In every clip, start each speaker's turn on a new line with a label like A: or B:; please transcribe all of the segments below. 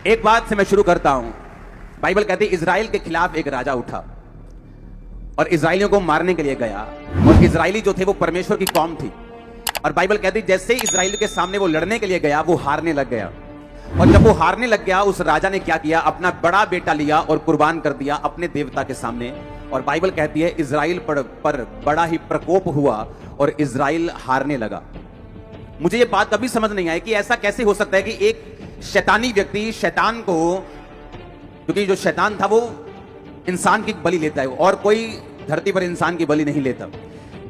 A: एक बात से मैं शुरू करता हूं। बाइबल कहती है इजराइल के खिलाफ एक राजा उठा और इजराइलियों को मारने के लिए गया, और इजराइली जो थे वो परमेश्वर की कौम थी। और बाइबल कहती है जैसे ही इजराइल के सामने वो लड़ने के लिए गया वो हारने लग गया। और जब वो हारने लग गया उस राजा ने क्या किया, अपना बड़ा बेटा लिया और कुर्बान कर दिया अपने देवता के सामने। और बाइबल कहती है इजराइल पर बड़ा ही प्रकोप हुआ और इजराइल हारने लगा। मुझे ये बात कभी समझ नहीं आई कि ऐसा कैसे हो सकता है कि एक शैतानी व्यक्ति शैतान को, क्योंकि जो शैतान था वो इंसान की बलि लेता है और कोई धरती पर इंसान की बलि नहीं लेता,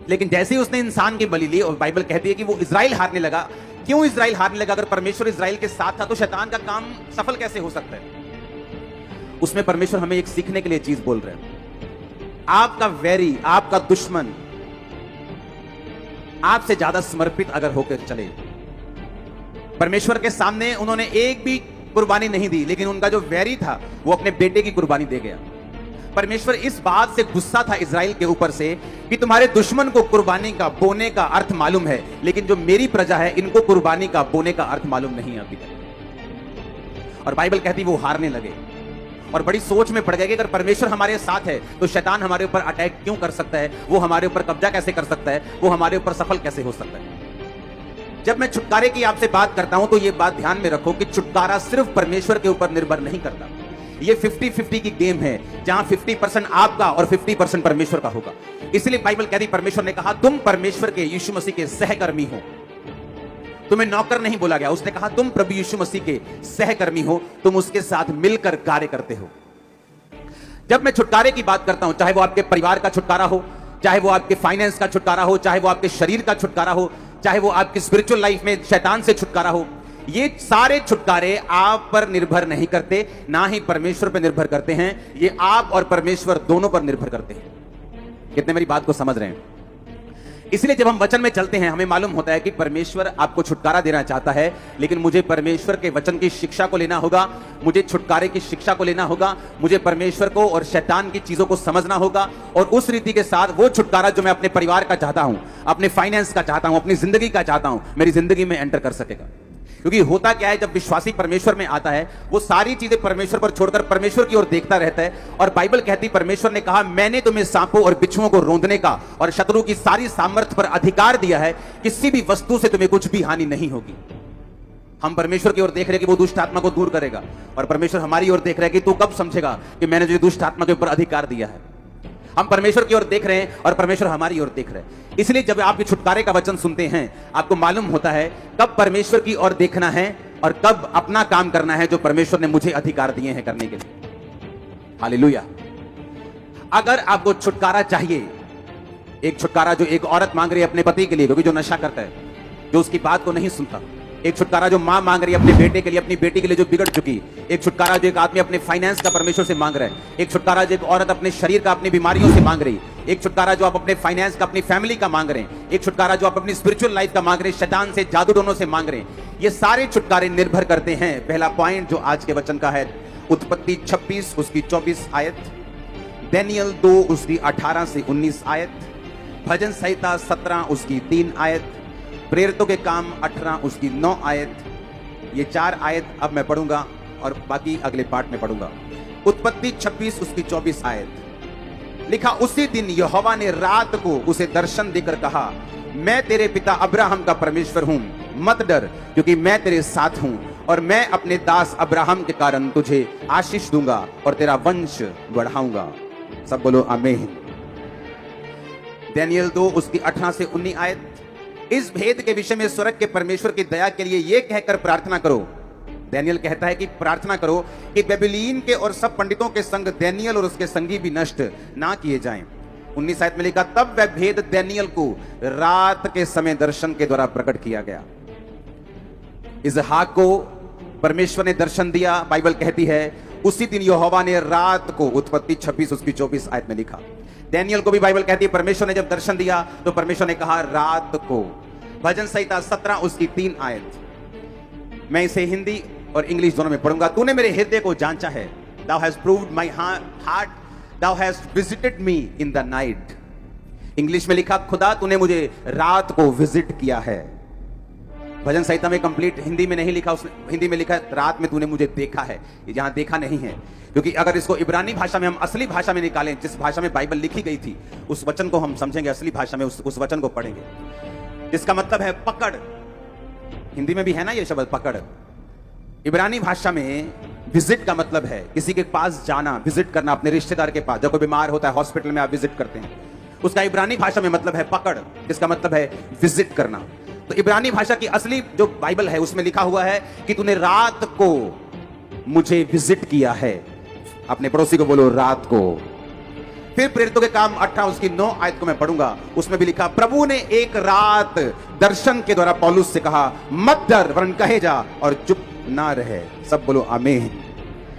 A: लेकिन जैसे ही उसने इंसान की बलि ली और बाइबल कहती है कि वो इजराइल हारने लगा। क्यों इजराइल हारने लगा? अगर परमेश्वर इजराइल के साथ था तो शैतान का काम सफल कैसे हो सकता है? उसमें परमेश्वर हमें एक सीखने के लिए चीज बोल रहे हैं। आपका वैरी, आपका दुश्मन आपसे ज्यादा समर्पित अगर होकर चले, परमेश्वर के सामने उन्होंने एक भी कुर्बानी नहीं दी, लेकिन उनका जो वैरी था वो अपने बेटे की कुर्बानी दे गया। परमेश्वर इस बात से गुस्सा था इजराइल के ऊपर से कि तुम्हारे दुश्मन को कुर्बानी का बोने का अर्थ मालूम है, लेकिन जो मेरी प्रजा है इनको कुर्बानी का बोने का अर्थ मालूम नहीं अभी तक। और बाइबल कहती वो हारने लगे और बड़ी सोच में पड़ गए कि अगर परमेश्वर हमारे साथ है तो शैतान हमारे ऊपर अटैक क्यों कर सकता है, वो हमारे ऊपर कब्जा कैसे कर सकता है, वो हमारे ऊपर सफल कैसे हो सकता है। जब मैं छुटकारे की आपसे बात करता हूं तो ये बात ध्यान में रखो कि छुटकारा सिर्फ परमेश्वर के ऊपर निर्भर नहीं करता। ये 50-50 की गेम है, जहां 50% आपका और 50% परमेश्वर का होगा। इसलिए बाइबल कहती परमेश्वर ने कहा तुम परमेश्वर के यीशु मसीह के सहकर्मी हो। तुम्हें नौकर नहीं बोला गया, उसने कहा तुम प्रभु यीशु मसीह के सहकर्मी हो, तुम उसके साथ मिलकर कार्य करते हो। जब मैं छुटकारे की बात करता हूं, चाहे वो आपके परिवार का छुटकारा हो, चाहे वो आपके फाइनेंस का छुटकारा हो, चाहे वो आपके शरीर का छुटकारा हो, चाहे वो आपकी स्पिरिचुअल लाइफ में शैतान से छुटकारा हो, ये सारे छुटकारे आप पर निर्भर नहीं करते, ना ही परमेश्वर पर निर्भर करते हैं। ये आप और परमेश्वर दोनों पर निर्भर करते हैं। कितने मेरी बात को समझ रहे हैं? इसलिए जब हम वचन में चलते हैं हमें मालूम होता है कि परमेश्वर आपको छुटकारा देना चाहता है, लेकिन मुझे परमेश्वर के वचन की शिक्षा को लेना होगा, मुझे छुटकारे की शिक्षा को लेना होगा, मुझे परमेश्वर को और शैतान की चीजों को समझना होगा, और उस रीति के साथ वो छुटकारा जो मैं अपने परिवार का चाहता हूं, अपने फाइनेंस का चाहता हूं, अपनी जिंदगी का चाहता हूं, मेरी जिंदगी में एंटर कर सकेगा। क्योंकि होता क्या है, जब विश्वासी परमेश्वर में आता है वो सारी चीजें परमेश्वर पर छोड़कर परमेश्वर की ओर देखता रहता है। और बाइबल कहती परमेश्वर ने कहा मैंने तुम्हें सांपों और बिच्छुओं को रौंदने का और शत्रु की सारी सामर्थ्य पर अधिकार दिया है, किसी भी वस्तु से तुम्हें कुछ भी हानि नहीं होगी। हम परमेश्वर की ओर देख रहे हैं कि वो दुष्ट आत्मा को दूर करेगा, और परमेश्वर हमारी ओर देख रहा है कि तू कब समझेगा कि मैंने जो दुष्ट आत्मा के ऊपर अधिकार दिया है। हम परमेश्वर की ओर देख रहे हैं और परमेश्वर हमारी ओर देख रहे हैं। इसलिए जब आप ये छुटकारे का वचन सुनते हैं आपको मालूम होता है कब परमेश्वर की ओर देखना है और कब अपना काम करना है जो परमेश्वर ने मुझे अधिकार दिए हैं करने के लिए। हालेलुया। अगर आपको छुटकारा चाहिए, एक छुटकारा जो एक औरत मांग रही है अपने पति के लिए क्योंकि जो नशा करता है, जो उसकी बात को नहीं सुनता, एक छुटकारा जो मां मांग रही है अपने बेटे के लिए, अपनी बेटी के लिए जो बिगड़ चुकी, एक छुटकारा जो एक आदमी अपने फाइनेंस का परमेश्वर से मांग रहा है, एक छुटकारा जो एक औरत अपने शरीर का अपनी बीमारियों से मांग रही, एक छुटकारा जो आप अपने फाइनेंस का अपनी फैमिली का मांग रहे हैं, एक छुटकारा जो आप अपनी स्पिरिचुअल लाइफ का मांग रहे हैं, शैतान से जादू टोनों से मांग रहे हैं। ये सारे छुटकारे निर्भर करते हैं। पहला पॉइंट जो आज के वचन का है, उत्पत्ति 26 उसकी 24 आयत, दानियेल 2 उसकी 18 से 19 आयत, भजन संहिता 17 उसकी 3 आयत, प्रेरितों के काम 18 उसकी 9 आयत। ये 4 आयत अब मैं पढ़ूंगा और बाकी अगले पार्ट में पढ़ूंगा। उत्पत्ति 26 उसकी 24 आयत लिखा, उसी दिन यहोवा ने रात को उसे दर्शन देकर कहा मैं तेरे पिता अब्राहम का परमेश्वर हूं, मत डर क्योंकि मैं तेरे साथ हूं और मैं अपने दास अब्राहम के कारण तुझे आशीष दूंगा और तेरा वंश बढ़ाऊंगा। सब बोलो आमीन। दानियेल 2 उसकी 18 से 19 आयत, इस भेद के विषय में स्वर्ग के परमेश्वर की दया के लिए यह कहकर प्रार्थना करो। दानियेल कहता है कि प्रार्थना करो कि बेबीलोन के और सब पंडितों के संग दानियेल और उसके संगी भी नष्ट ना किए जाएं। 19 आयत में लिखा, तब वह भेद दानियेल को रात के समय दर्शन के द्वारा प्रकट किया गया। इसहाक को परमेश्वर ने दर्शन दिया। बाइबल कहती है उसी दिन यहोवा ने रात को, उत्पत्ति 26 उसकी 24 आयत में लिखा। दानियेल को भी बाइबल कहती है परमेश्वर ने जब दर्शन दिया तो परमेश्वर ने कहा रात को। भजन संहिता 17 उसकी 3 आयत, मैं इसे हिंदी और इंग्लिश दोनों में पढ़ूंगा। तूने मेरे हृदय को जांचा है, thou hast proved my heart, thou hast visited me in the night। English में लिखा, खुदा तूने मुझे रात को विजिट किया है। भजन संहिता में कंप्लीट हिंदी में नहीं लिखा, उसने हिंदी में लिखा है रात में तूने मुझे देखा है, यहाँ देखा नहीं है। क्योंकि अगर इसको इब्रानी भाषा में हम असली भाषा में निकालें, जिस भाषा में बाइबल लिखी गई थी, उस वचन को हम समझेंगे, असली भाषा में उस वचन को पढ़ेंगे, जिसका मतलब है पकड़। हिंदी में भी है ना ये शब्द पकड़। इब्रानी भाषा में विजिट का मतलब है किसी के पास जाना, विजिट करना, अपने रिश्तेदार के पास। जब कोई बीमार होता है हॉस्पिटल में आप विजिट करते हैं, उसका इब्रानी भाषा में मतलब है पकड़, जिसका मतलब है विजिट करना। तो इब्रानी भाषा की असली जो बाइबल है उसमें लिखा हुआ है कि तूने रात को मुझे विजिट किया है। अपने पड़ोसी को बोलो रात को। फिर प्रेरितों के काम 18 उसकी 9 आयत को मैं पढ़ूंगा, उसमें भी लिखा प्रभु ने एक रात दर्शन के द्वारा पौलुस से कहा मत डर वरन कहे जा और चुप ना रहे। सब बोलो आमीन।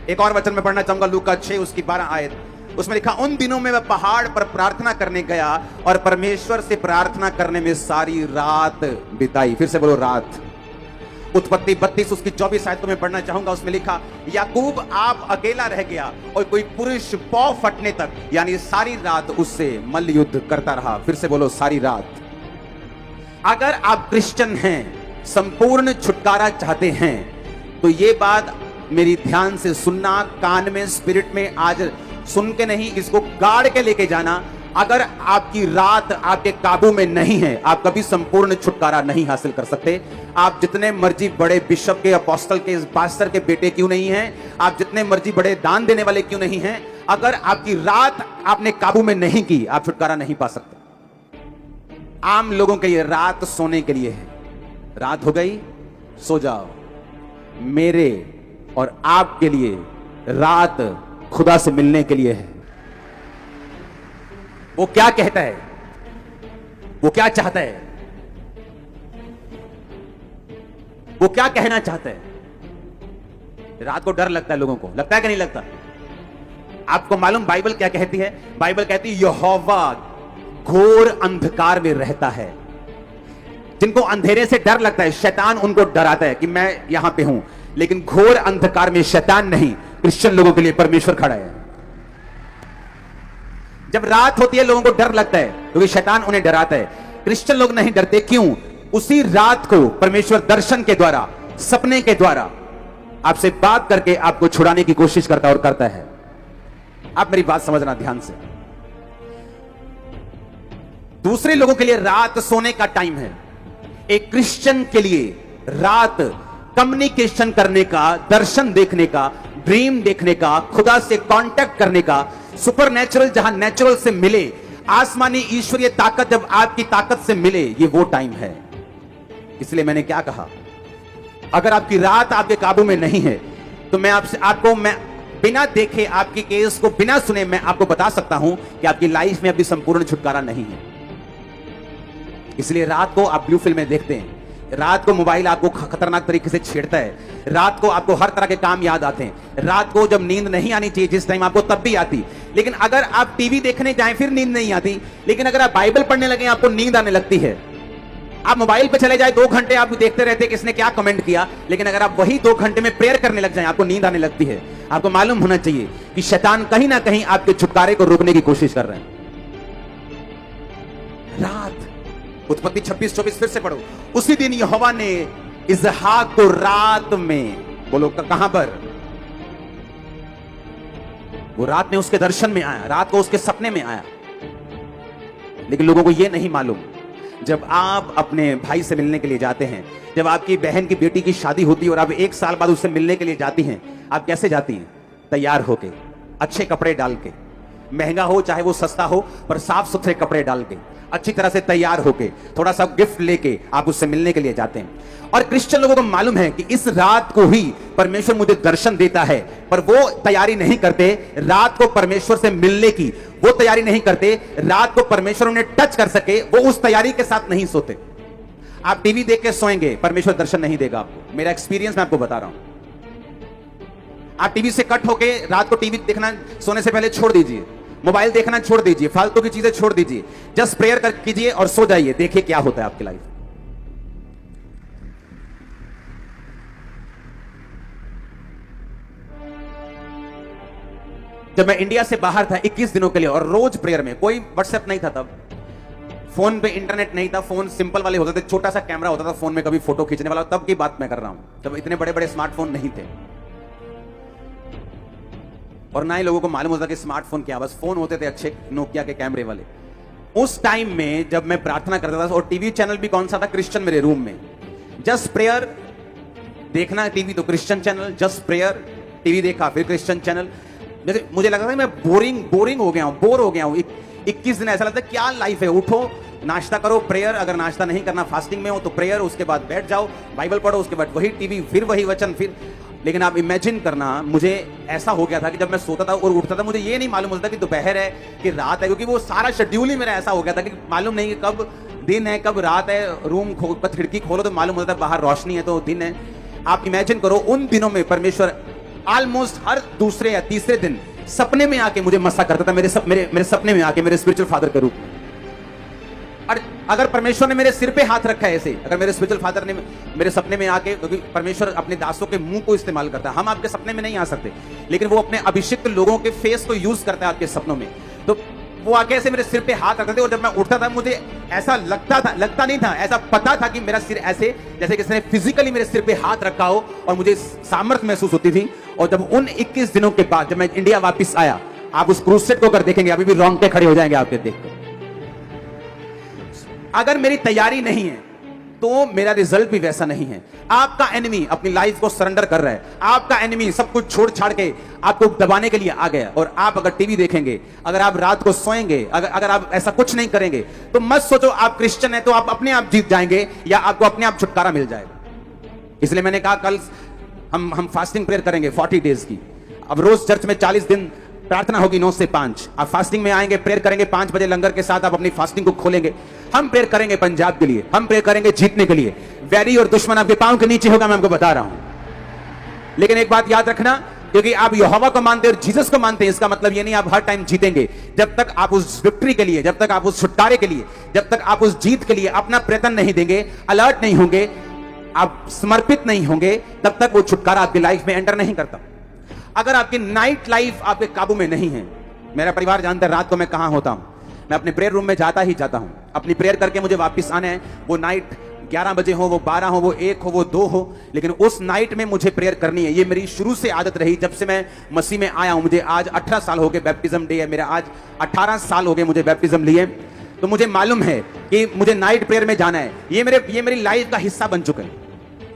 A: एक और वचन में पढ़ना चाहूंगा, लूका 6 उसकी 12 आयत, उसमें लिखा उन दिनों में वह पहाड़ पर प्रार्थना करने गया और परमेश्वर से प्रार्थना करने में सारी रात बिताई। फिर से बोलो रात। उत्पत्ति 32 उसकी 24 आयत को मैं पढ़ना चाहूंगा, उसमें लिखा याकूब आप अकेला रह गया और कोई पुरुष पौ फटने तक यानी सारी रात उससे मल्ल युद्ध करता रहा। फिर से बोलो सारी रात। अगर आप क्रिश्चियन हैं, संपूर्ण छुटकारा चाहते हैं, तो ये बात मेरी ध्यान से सुनना, कान में स्पिरिट में आज सुन के नहीं, इसको गाड़ के लेके जाना। अगर आपकी रात आपके काबू में नहीं है, आप कभी संपूर्ण छुटकारा नहीं हासिल कर सकते। आप जितने मर्जी बड़े बिशप के, अपोस्टल के, पास्टर के बेटे क्यों नहीं हैं, आप जितने मर्जी बड़े दान देने वाले क्यों नहीं हैं, अगर आपकी रात आपने काबू में नहीं की, आप छुटकारा नहीं पा सकते। आम लोगों के लिए रात सोने के लिए है। रात हो गई सो जाओ। मेरे और आपके लिए रात खुदा से मिलने के लिए है। वो क्या कहता है, वो क्या चाहता है, वो क्या कहना चाहता है। रात को डर लगता है लोगों को, लगता है कि नहीं लगता? आपको मालूम बाइबल क्या कहती है? बाइबल कहती है यहोवा घोर अंधकार में रहता है। जिनको अंधेरे से डर लगता है, शैतान उनको डराता है कि मैं यहां पे हूं, लेकिन घोर अंधकार में शैतान नहीं, क्रिश्चियन लोगों के लिए परमेश्वर खड़ा है। जब रात होती है लोगों को डर लगता है क्योंकि शैतान उन्हें डराता है। क्रिश्चियन लोग नहीं डरते, क्यों? उसी रात को परमेश्वर दर्शन के द्वारा, सपने के द्वारा आपसे बात करके आपको छुड़ाने की कोशिश करता और करता है। आप मेरी बात समझना ध्यान से। दूसरे लोगों के लिए रात सोने का टाइम है, एक क्रिश्चियन के लिए रात कम्युनिकेशन करने का, दर्शन देखने का, ड्रीम देखने का, खुदा से कांटेक्ट करने का, सुपर नेचुरल जहां नेचुरल से मिले, आसमानी ईश्वरीय ताकत जब आपकी ताकत से मिले, ये वो टाइम है। इसलिए मैंने क्या कहा, अगर आपकी रात आपके काबू में नहीं है तो मैं बिना देखे, आपकी केस को बिना सुने मैं आपको बता सकता हूं कि आपकी लाइफ में अभी संपूर्ण छुटकारा नहीं है। इसलिए रात को आप ब्लू फिल्में देखते हैं, रात को मोबाइल आपको खतरनाक तरीके से छेड़ता है, रात को आपको हर तरह के काम याद आते हैं, रात को जब नींद नहीं आनी चाहिए जिस टाइम आपको तब भी आती। लेकिन अगर आप टीवी देखने जाएं फिर नींद नहीं आती, लेकिन अगर आप बाइबल पढ़ने लगे आपको नींद आने लगती है। आप मोबाइल पे चले जाए 2 घंटे आप देखते रहते हैं किसने क्या कमेंट किया, लेकिन अगर आप वही 2 घंटे में प्रेयर करने लग जाएं आपको नींद आने लगती है। आपको मालूम होना चाहिए कि शैतान कहीं ना कहीं आपके छुटकारे को रोकने की कोशिश कर रहे हैं। रात, उत्पत्ति 26-24 फिर से पढ़ो। उसी दिन यहोवा ने इसहाक को रात में, बोलो कहां पर? वो रात में उसके दर्शन में आया, रात को उसके सपने में आया। लेकिन लोगों को यह नहीं मालूम, जब आप अपने भाई से मिलने के लिए जाते हैं, जब आपकी बहन की बेटी की शादी होती है और आप 1 साल बाद उससे मिलने के लिए जाती हैं, आप कैसे जाती हैं? तैयार होके, अच्छे कपड़े डाल के, महंगा हो चाहे वो सस्ता हो, पर साफ सुथरे कपड़े डाल के, अच्छी तरह से तैयार होके, थोड़ा सा गिफ्ट लेके आप उससे मिलने के लिए जाते हैं। और क्रिश्चियन लोगों को मालूम है कि इस रात को ही परमेश्वर मुझे दर्शन देता है, पर वो तैयारी नहीं करते रात को परमेश्वर से मिलने की, वो तैयारी नहीं करते रात को परमेश्वर उन्हें टच कर सके, वो उस तैयारी के साथ नहीं सोते। आप टीवी देख के सोएंगे, परमेश्वर दर्शन नहीं देगा आपको। मेरा एक्सपीरियंस मैं आपको बता रहा हूं। आप टीवी से कट होके रात को टीवी देखना सोने से पहले छोड़ दीजिए, मोबाइल देखना छोड़ दीजिए, फालतू की चीजें छोड़ दीजिए, जस्ट प्रेयर कर कीजिए और सो जाइए। देखिए क्या होता है आपकी लाइफ। जब मैं इंडिया से बाहर था 21 दिनों के लिए और रोज प्रेयर में, कोई व्हाट्सएप नहीं था तब, फोन पे इंटरनेट नहीं था, फोन सिंपल वाले होते थे, छोटा सा कैमरा होता था फोन में, कभी फोटो खींचने वाला, तब की बात मैं कर रहा हूं, तब इतने बड़े बड़े स्मार्टफोन नहीं थे और ना ही लोगों को मालूम होता कि स्मार्टफोन क्या, बस फोन होते थे अच्छे नोकिया के कैमरे वाले। उस टाइम में जब मैं प्रार्थना करता था, और टीवी चैनल भी कौन सा था, क्रिश्चियन, मेरे रूम में जस्ट प्रेयर देखना, टीवी तो Christian channel, just prayer TV देखा, फिर क्रिश्चियन चैनल। मुझे लगा था मैं बोरिंग हो गया हूं, बोर हो गया हूं। 21 दिन ऐसा लगता है क्या लाइफ है, उठो नाश्ता करो, प्रेयर, अगर नाश्ता नहीं करना फास्टिंग में हो तो प्रेयर, उसके बाद बैठ जाओ बाइबल पढ़ो, उसके बाद वही टीवी, फिर वही वचन, फिर। लेकिन आप इमेजिन करना, मुझे ऐसा हो गया था कि जब मैं सोता था और उठता था, मुझे ये नहीं मालूम होता कि दोपहर है कि रात है, क्योंकि वो सारा शेड्यूल ही मेरा ऐसा हो गया था कि मालूम नहीं कि कब दिन है कब रात है। रूम खिड़की खोलो तो मालूम होता है बाहर रोशनी है तो दिन है। आप इमेजिन करो, उन दिनों में परमेश्वर ऑलमोस्ट हर दूसरे या तीसरे दिन सपने में आके मुझे मसा करता था, मेरे सपने में आके, मेरे स्पिरिचुअल फादर के रूप में। और अगर परमेश्वर ने मेरे सिर पे हाथ रखा है ऐसे, अगर मेरे स्पिरिचुअल फादर ने मेरे सपने में आके, क्योंकि परमेश्वर अपने दासों के मुंह को इस्तेमाल करता है, हम आपके सपने में नहीं आ सकते, लेकिन वो अपने अभिषिक्त लोगों के फेस को यूज करता है आपके सपनों में। तो वो आके ऐसे मेरे सिर पे हाथ रखते थे, और जब मैं उठता था मुझे ऐसा लगता नहीं था, ऐसा पता था कि मेरा सिर ऐसे, जैसे किसी ने फिजिकली मेरे सिर पे हाथ रखा हो, और मुझे सामर्थ्य महसूस होती थी। और जब उन 21 दिनों के बाद जब मैं इंडिया वापस आया, आप उस क्रूसेड को कर देखेंगे, अभी भी रोंगटे खड़े हो जाएंगे आपके देखकर। अगर मेरी तैयारी नहीं है तो मेरा रिजल्ट भी वैसा नहीं है। आपका एनिमी अपनी लाइफ को सरेंडर कर रहा है, आपका एनिमी सब कुछ छोड़ छाड़ के आपको दबाने के लिए आ गया। और आप अगर टीवी देखेंगे, अगर आप रात को सोएंगे, अगर आप ऐसा कुछ नहीं करेंगे, तो मत सोचो आप क्रिश्चियन है तो आप अपने आप जीत जाएंगे या आपको अपने आप छुटकारा मिल जाएगा। इसलिए मैंने कहा कल हम फास्टिंग प्रेयर करेंगे 40 डेज की। अब रोज चर्च में 40 दिन प्रार्थना होगी 9 से 5। आप फास्टिंग में आएंगे, प्रेयर करेंगे 5 बजे लंगर के साथ, आप अपनी फास्टिंग को खोलेंगे। हम प्रेयर करेंगे पंजाब के लिए, हम प्रेयर करेंगे जीतने के लिए। वैरी और दुश्मन आपके पांव के नीचे होगा, मैं आपको बता रहा हूं। लेकिन एक बात याद रखना, क्योंकि आप यहोवा को मानते हैं और जीसस को मानते हैं, इसका मतलब ये नहीं आप हर टाइम जीतेंगे। जब तक आप उस विक्ट्री के लिए, जब तक आप उस छुटकारे के लिए, जब तक आप उस जीत के लिए अपना प्रयत्न नहीं देंगे, अलर्ट नहीं होंगे, आप समर्पित नहीं होंगे, तब तक वो छुटकारा आपकी लाइफ में एंटर नहीं करता। अगर आपकी नाइट लाइफ आपके काबू में नहीं है, मेरा परिवार जानता है रात को मैं कहां होता हूं, मैं अपने प्रेयर रूम में जाता ही जाता हूं। अपनी प्रेयर करके मुझे वापस आना है, वो नाइट 11 बजे हो, वो 12 हो, वो 1 हो, वो 2 हो, लेकिन उस नाइट में मुझे प्रेयर करनी है। ये मेरी शुरू से आदत रही, जब से मैं मसीह में आया हूं। मुझे आज 18 साल हो गए, बैप्टिज्म डे है मेरा आज, 18 साल हो गए मुझे बैप्टिज्म लिए। तो मुझे मालूम है कि मुझे नाइट प्रेयर में जाना है। ये मेरी लाइफ का हिस्सा बन चुका है,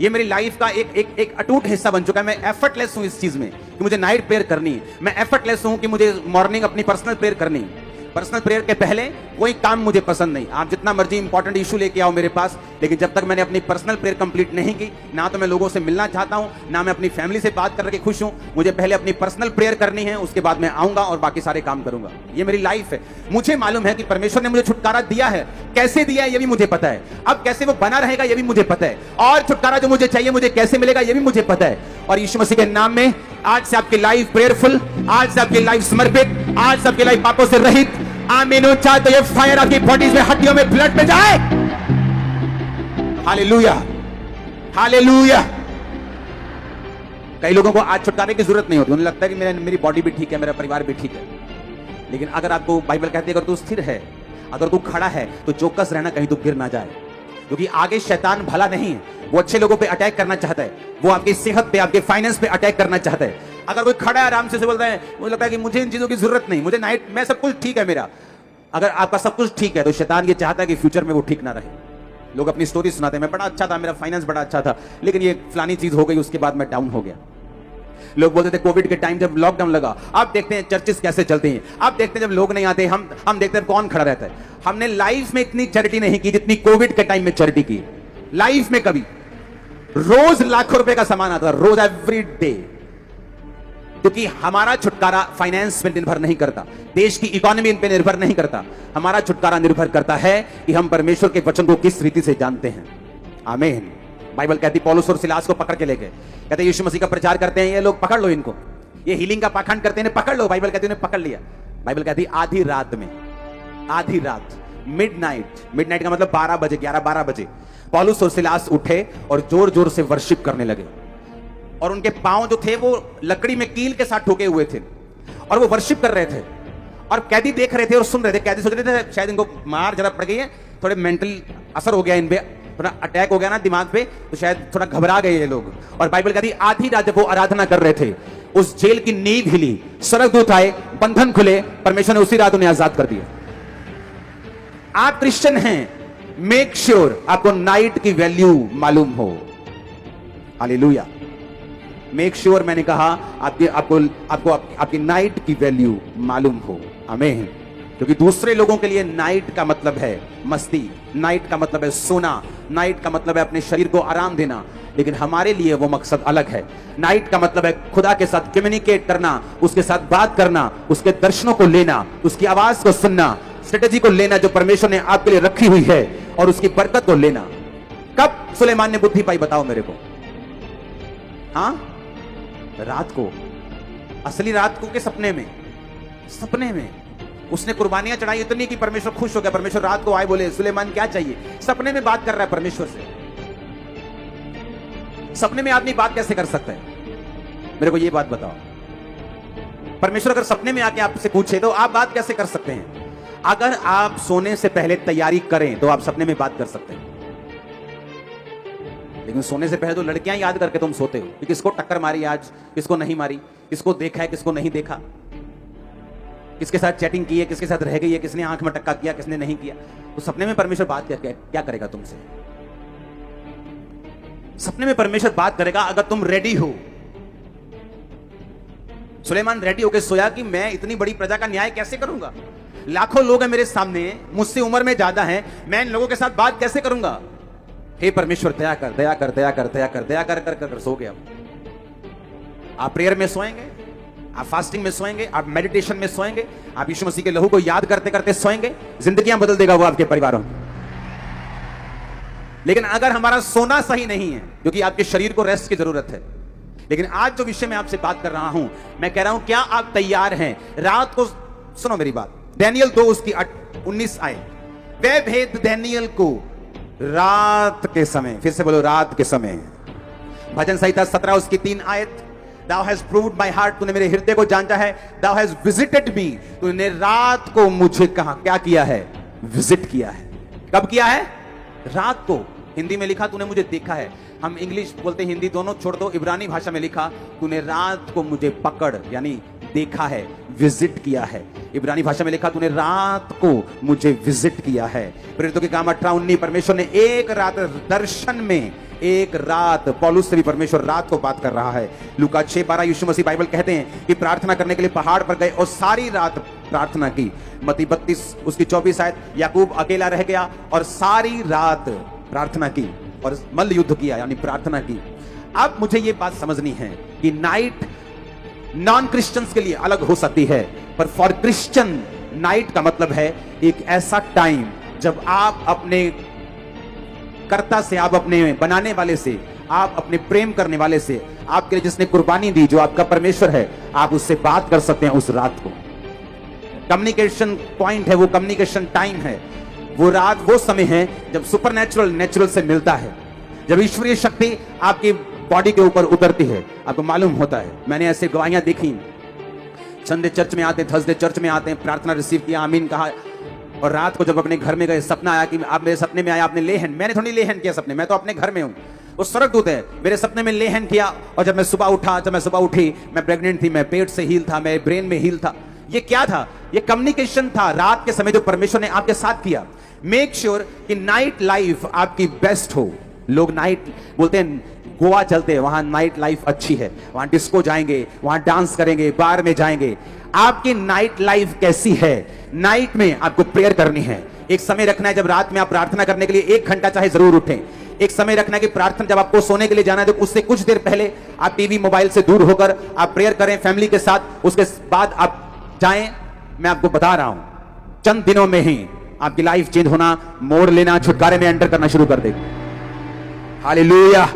A: ये मेरी लाइफ का एक अटूट हिस्सा बन चुका है। मैं एफर्टलेस हूं इस चीज में कि मुझे नाइट प्रेयर करनी है। मैं एफर्टलेस हूं कि मुझे मॉर्निंग अपनी पर्सनल प्रेयर करनी है। पर्सनल प्रेयर के पहले कोई काम मुझे पसंद नहीं। आप जितना मर्जी इंपॉर्टेंट इशू लेके आओ मेरे पास, लेकिन जब तक मैंने अपनी पर्सनल प्रेयर कंप्लीट नहीं की, ना तो मैं लोगों से मिलना चाहता हूं, ना मैं अपनी फैमिली से बात करके खुश हूं। मुझे पहले अपनी पर्सनल प्रेयर करनी है, उसके बाद मैं आऊंगा और बाकी सारे काम करूंगा। ये मेरी लाइफ है। मुझे मालूम है कि परमेश्वर ने मुझे छुटकारा दिया है, कैसे दिया है ये भी मुझे पता है, अब कैसे वो बना रहेगा ये भी मुझे पता है, और छुटकारा जो मुझे चाहिए मुझे कैसे मिलेगा ये भी मुझे पता है। और यीशु मसीह के नाम में आज से आपकी लाइफ प्रेयरफुल, आज से आपकी लाइफ समर्पित, आज से आपकी लाइफ पापों से रहित। आमीन। चाहे तो ये फायर आपकी बॉडीज में, हड्डियों में, ब्लड में जाए। Hallelujah, hallelujah. कई लोगों को आज छुटकारे की जरूरत नहीं होती, उन्हें लगता है कि मेरी बॉडी भी ठीक है, मेरा परिवार भी ठीक है। लेकिन अगर आपको बाइबल कहती है अगर तू स्थिर है, अगर तू खड़ा है, तो चौकस रहना कहीं तू गिर ना जाए, क्योंकि आगे शैतान भला नहीं है, वो अच्छे लोगों पे अटैक करना चाहता है, वो आपकी सेहत पे, आपके फाइनेंस पे अटैक करना चाहता है। अगर कोई खड़ा है आराम से बोलता है, मुझे लगता है कि मुझे इन चीजों की जरूरत नहीं, मुझे नाइट में सब कुछ ठीक है मेरा। अगर आपका सब कुछ ठीक है तो शैतान ये चाहता है कि फ्यूचर में वो ठीक ना रहे। लोग अपनी स्टोरी सुनाते हैं, मैं बड़ा अच्छा था, मेरा फाइनेंस बड़ा अच्छा था, लेकिन ये फलानी चीज हो गई, उसके बाद मैं डाउन हो गया। लोग बोलते थे कोविड के टाइम जब लॉकडाउन लगा, आप देखते हैं चर्चेस कैसे चलते हैं, आप देखते हैं जब लोग नहीं आते, हम देखते हैं कौन खड़ा रहता है। हमने लाइफ में इतनी चैरिटी नहीं की जितनी कोविड के टाइम में चैरिटी की। लाइफ में कभी रोज लाखों रुपए का सामान आता था, रोज, एवरी डे। क्योंकि हमारा छुटकारा फाइनेंस पे निर्भर नहीं करता, देश की इकोनॉमी पे निर्भर नहीं करता। हमारा छुटकारा निर्भर करता है कि हम परमेश्वर के वचन को किस रीति से जानते हैं। आमीन। बाइबल कहती पौलुस और सिलास को पकड़ के लेके कहते यीशु मसीह का प्रचार करते हैं ये लोग, पकड़ लो इनको, ये हीलिंग का पाखंड करते हैं, पकड़ लो। बाइबल कहती उन्हें पकड़ लिया। बाइबल कहती आधी रात में, आधी रात, मिडनाइट का मतलब 12 बजे, 11-12 बजे पौलुस और सिलास उठे और जोर जोर से वर्शिप करने लगे। और उनके पांव जो थे वो लकड़ी में कील के साथ ठोके हुए थे, और वो वर्शिप कर रहे थे। और कैदी देख रहे थे और सुन रहे थे। कैदी सोच रहे थे शायद इनको मार जरा पड़ गई है, थोड़े मेंटल असर हो गया इन पे, थोड़ा अटैक हो गया ना दिमाग पे, तो शायद थोड़ा घबरा गए ये लोग। और बाइबल कहती आधी रात जब वो आराधना कर रहे थे, उस जेल की नींव हिली, स्वर्गदूत आए, बंधन खुले, परमेश्वर ने उसी रात उन्हें आजाद कर दिया। आप क्रिश्चियन हैं, मेक श्योर आपको नाइट की वैल्यू मालूम हो। हालेलुया। मेक श्योर मैंने कहा आपकी नाइट की वैल्यू मालूम हो। आमीन। क्योंकि दूसरे लोगों के लिए नाइट का मतलब है मस्ती, नाइट का मतलब है सोना, नाइट का मतलब है अपने शरीर को आराम देना, लेकिन हमारे लिए वो मकसद अलग है। नाइट का मतलब है खुदा के साथ कम्युनिकेट करना, उसके साथ बात करना, उसके दर्शनों को लेना, उसकी आवाज को सुनना, स्ट्रेटेजी को लेना जो परमेश्वर ने आपके लिए रखी हुई है, और उसकी बरकत को लेना। कब सुलेमान ने बुद्धि पाई बताओ मेरे को? हाँ, रात को। असली रात को के सपने में? सपने में उसने कुर्बानियां चढ़ाई इतनी कि परमेश्वर खुश हो गया। परमेश्वर रात को आए, बोले सुलेमान क्या चाहिए? सपने में बात कर रहा है परमेश्वर से। सपने में आदमी बात कैसे कर सकता है? मेरे को ये बात बताओ। परमेश्वर अगर सपने में आके आपसे पूछे तो आप बात कैसे कर सकते हैं? अगर आप सोने से पहले तैयारी करें तो आप सपने में बात कर सकते हैं, लेकिन सोने से पहले तो लड़कियां याद करके तुम सोते हो कि किसको टक्कर मारी आज, किसको नहीं मारी, किसको देखा है, किसको नहीं देखा, किसके साथ चैटिंग की है, किसके साथ रह गई है, किसने आंख में टक्का किया, किसने नहीं किया। तो सपने में परमेश्वर बात क्या करेगा तुमसे? सपने में परमेश्वर बात करेगा अगर तुम रेडी हो। सुलेमान रेडी होकर सोया कि मैं इतनी बड़ी प्रजा का न्याय कैसे करूंगा? लाखों लोग हैं मेरे सामने, मुझसे उम्र में ज्यादा हैं, मैं इन लोगों के साथ बात कैसे करूंगा? हे परमेश्वर दया कर, दया कर, दया कर, दया कर, दया कर, कर, कर, कर सो गया। आप प्रेयर में सोएंगे, आप फास्टिंग में सोएंगे, आप मेडिटेशन में सोएंगे, आप यीशु मसीह के लहू को याद करते करते सोएंगे, जिंदगियां बदल देगा वो आपके परिवारों। लेकिन अगर हमारा सोना सही नहीं है, क्योंकि आपके शरीर को रेस्ट की जरूरत है। लेकिन आज जो विषय में आपसे बात कर रहा हूं, मैं कह रहा हूं क्या आप तैयार हैं? रात को सुनो मेरी बात, दानियेल 2 उसकी 19 आए, वे भेद दानियेल को रात के समय, फिर से बोलो रात के समय। भजन संहिता 17 उसकी 3 आयत, Thou hast proved my heart, तूने मेरे हृदय को जांचा है। Thou hast visited me, तूने रात को मुझे कहा क्या किया है? विजिट किया है। कब किया है? रात को। हिंदी में लिखा तूने मुझे देखा है, हम इंग्लिश बोलते हिंदी दोनों छोड़ दो, इब्रानी भाषा में लिखा तूने रात को मुझे पकड़ यानी देखा है, विजिट किया है। इब्रानी भाषा में लिखा तूने रात को मुझे विजिट किया है। प्रेरितों के काम 18-19, परमेश्वर ने एक रात दर्शन में, एक रात, पौलुस से भी परमेश्वर रात को बात कर रहा है। लूका 6:12 यीशु मसीह बाइबल कहते हैं कि प्रार्थना करने के लिए पहाड़ पर गए और सारी रात प्रार्थना की। मत्ती 32 उसकी 24 आयत, याकूब अकेला रह गया और सारी रात प्रार्थना की और मल्ल युद्ध किया यानी प्रार्थना की। अब मुझे यह बात समझनी है कि नाइट नॉन क्रिश्चियंस के लिए अलग हो सकती है, पर फॉर क्रिश्चियन नाइट का मतलब है एक ऐसा टाइम जब आप अपने कर्ता से, आप अपने बनाने वाले से, आप अपने प्रेम करने वाले से, आपके लिए जिसने कुर्बानी दी, जो आपका परमेश्वर है, आप उससे बात कर सकते हैं उस रात को। कम्युनिकेशन पॉइंट है वो, कम्युनिकेशन टाइम है वो। रात वो समय है जब सुपरनैचुरल नेचुरल से मिलता है, जब ईश्वरीय शक्ति आपकी बॉडी के ऊपर उतरती है। आपको मालूम होता है, मैंने ऐसे गवाहियां देखी, संडे चर्च में आते, थर्सडे चर्च में आते हैं, प्रार्थना रिसीव किया, आमीन कहा, और रात को जब अपने घर में गए, सपना आया कि आप मेरे सपने में आया, आपने लेहन, मैंने थोड़ी लेहन किया सपने, मैं तो अपने घर में हूं, वो स्वर्गदूत है, मेरे सपने में लेहन किया। और जब मैं सुबह उठी, मैं प्रेग्नेंट थी, मैं पेट से हील था, मैं ब्रेन में हील था। ये क्या था? ये कम्युनिकेशन था रात के समय जो परमेश्वर ने आपके साथ किया। मेक श्योर कि नाइट लाइफ आपकी बेस्ट हो। लोग नाइट बोलते हैं, गोवा चलते हैं, वहां नाइट लाइफ अच्छी है, वहां डिस्को जाएंगे, वहां डांस करेंगे, बार में जाएंगे। आपकी नाइट लाइफ कैसी है? नाइट में आपको प्रेयर करनी है। एक समय रखना है जब रात में आप प्रार्थना करने के लिए 1 घंटा चाहे जरूर उठें। एक समय रखना है कि प्रार्थना जब आपको सोने के लिए जाना है तो उससे कुछ देर पहले आप टीवी मोबाइल से दूर होकर आप प्रेयर करें फैमिली के साथ, उसके बाद आप जाएं। मैं आपको बता रहा हूं चंद दिनों में ही आपकी लाइफ चेंज होना, मोड़ लेना, छुटकारे में एंटर करना शुरू कर देगी। हालेलुया।